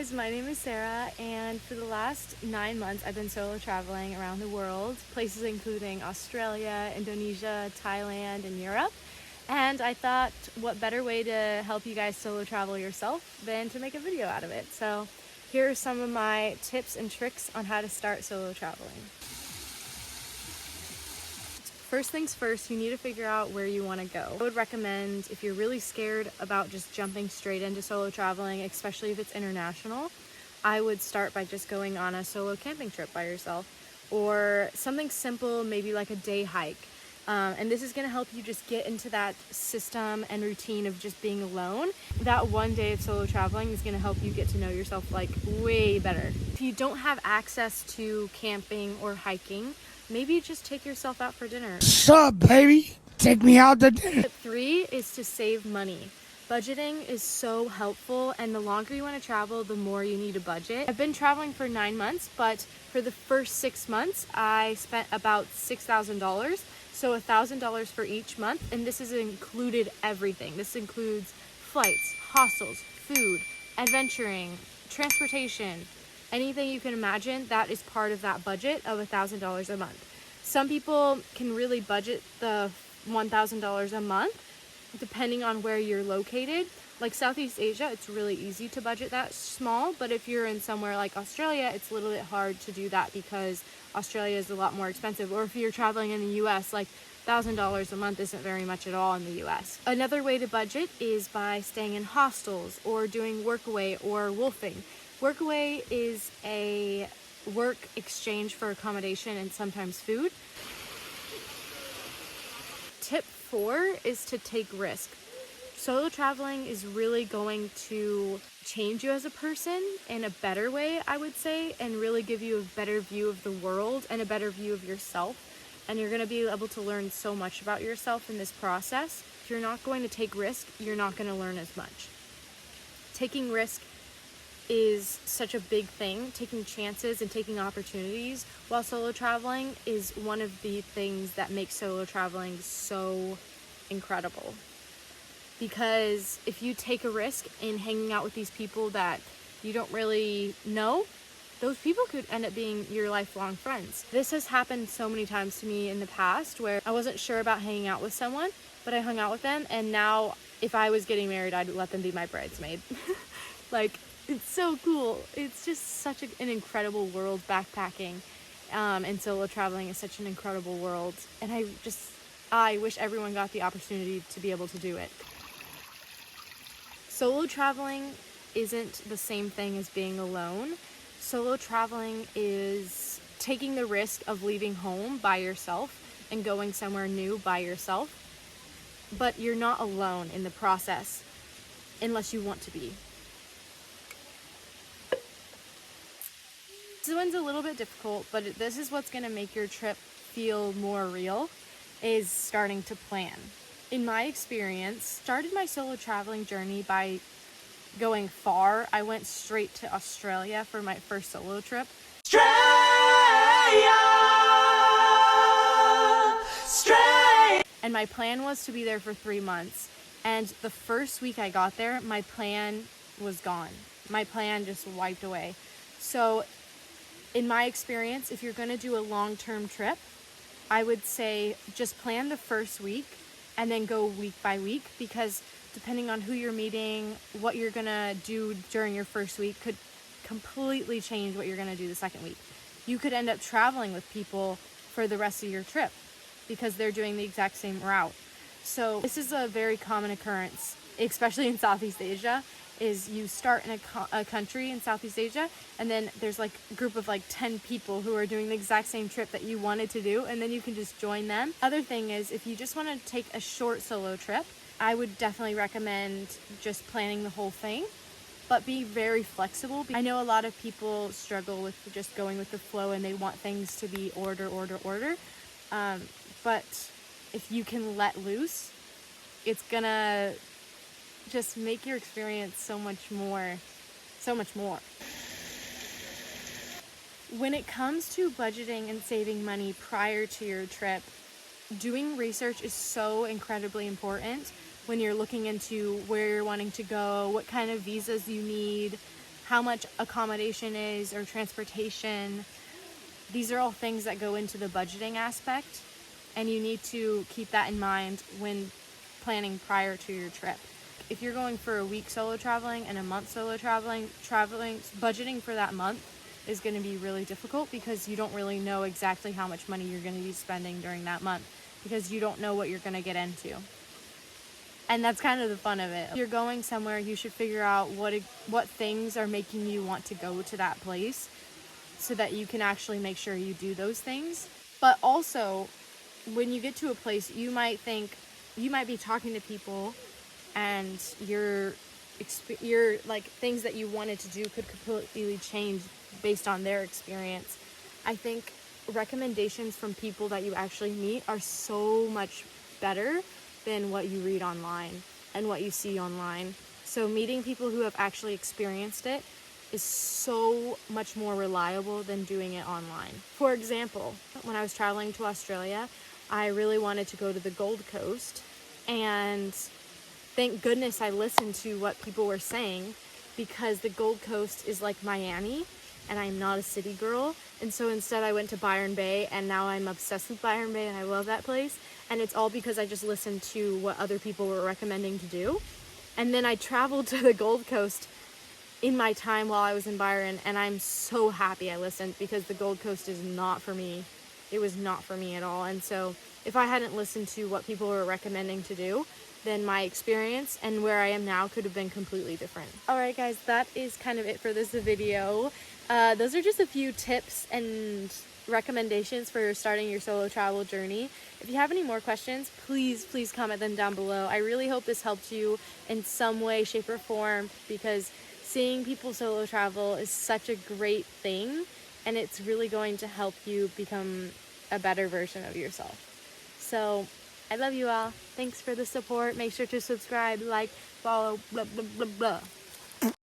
guys, my name is Sarah, and for the last 9 months I've been solo traveling around the world, places including Australia, Indonesia, Thailand, and Europe. And I thought, what better way to help you guys solo travel yourself than to make a video out of it. So here are some of my tips and tricks on how to start solo traveling. First things first, you need to figure out where you want to go. I would recommend, if you're really scared about just jumping straight into solo traveling, especially if it's international, I would start by just going on a solo camping trip by yourself, or something simple, maybe like a day hike. And this is going to help you just get into that system and routine of just being alone. That one day of solo traveling is going to help you get to know yourself like way better. If you don't have access to camping or hiking, maybe just take yourself out for dinner. What's up, baby? Take me out to dinner. Tip 3 is to save money. Budgeting is so helpful, and the longer you want to travel, the more you need a budget. I've been traveling for 9 months, but for the first 6 months, I spent about $6,000. So $1,000 for each month, and this has included everything. This includes flights, hostels, food, adventuring, transportation, anything you can imagine. That is part of that budget of $1,000 a month. Some people can really budget the $1,000 a month depending on where you're located. Like Southeast Asia, it's really easy to budget that small, but if you're in somewhere like Australia, it's a little bit hard to do that because Australia is a lot more expensive. Or if you're traveling in the US, like $1,000 a month isn't very much at all in the US. Another way to budget is by staying in hostels or doing workaway or wolfing. Workaway is a work exchange for accommodation and sometimes food. Tip 4 is to take risk. Solo traveling is really going to change you as a person in a better way, I would say, and really give you a better view of the world and a better view of yourself. And you're going to be able to learn so much about yourself in this process. If you're not going to take risk, you're not going to learn as much. Taking risk is such a big thing. Taking chances and taking opportunities while solo traveling is one of the things that makes solo traveling so incredible. Because if you take a risk in hanging out with these people that you don't really know, those people could end up being your lifelong friends. This has happened so many times to me in the past where I wasn't sure about hanging out with someone, but I hung out with them, and now if I was getting married, I'd let them be my bridesmaid. Like, it's so cool. It's just such an incredible world, backpacking, and solo traveling is such an incredible world, and I wish everyone got the opportunity to be able to do it. Solo traveling isn't the same thing as being alone. Solo traveling is taking the risk of leaving home by yourself and going somewhere new by yourself, but you're not alone in the process unless you want to be. This one's a little bit difficult, but this is what's going to make your trip feel more real, is starting to plan. In my experience, started my solo traveling journey by going far. I went straight to Australia for my first solo trip. And my plan was to be there for 3 months. And the first week I got there, my plan was gone. My plan just wiped away. So in my experience, if you're going to do a long-term trip, I would say just plan the first week and then go week by week, because depending on who you're meeting, what you're going to do during your first week could completely change what you're going to do the second week. You could end up traveling with people for the rest of your trip because they're doing the exact same route. So this is a very common occurrence, especially in Southeast Asia, is you start in a country in Southeast Asia, and then there's like a group of like 10 people who are doing the exact same trip that you wanted to do, and then you can just join them. Other thing is, if you just want to take a short solo trip, I would definitely recommend just planning the whole thing, but be very flexible. I know a lot of people struggle with just going with the flow and they want things to be order. But if you can let loose, it's gonna just make your experience so much more. When it comes to budgeting and saving money prior to your trip, doing research is so incredibly important when you're looking into where you're wanting to go, what kind of visas you need, how much accommodation is or transportation. These are all things that go into the budgeting aspect, and you need to keep that in mind when planning prior to your trip. If you're going for a week solo traveling and a month solo traveling, budgeting for that month is going to be really difficult because you don't really know exactly how much money you're going to be spending during that month because you don't know what you're going to get into. And that's kind of the fun of it. If you're going somewhere, you should figure out what things are making you want to go to that place so that you can actually make sure you do those things. But also, when you get to a place, you might be talking to people and your like things that you wanted to do could completely change based on their experience. I think recommendations from people that you actually meet are so much better than what you read online and what you see online. So meeting people who have actually experienced it is so much more reliable than doing it online. For example, when I was traveling to Australia, I really wanted to go to the Gold Coast, and thank goodness I listened to what people were saying, because the Gold Coast is like Miami and I'm not a city girl. And so instead I went to Byron Bay, and now I'm obsessed with Byron Bay and I love that place. And it's all because I just listened to what other people were recommending to do. And then I traveled to the Gold Coast in my time while I was in Byron, and I'm so happy I listened, because the Gold Coast is not for me. It was not for me at all. And so if I hadn't listened to what people were recommending to do, then my experience and where I am now could have been completely different. Alright guys, that is kind of it for this video. Those are just a few tips and recommendations for starting your solo travel journey. If you have any more questions, please comment them down below. I really hope this helped you in some way, shape, or form, because seeing people solo travel is such a great thing, and it's really going to help you become a better version of yourself. So I love you all. Thanks for the support. Make sure to subscribe, like, follow, blah, blah, blah, blah.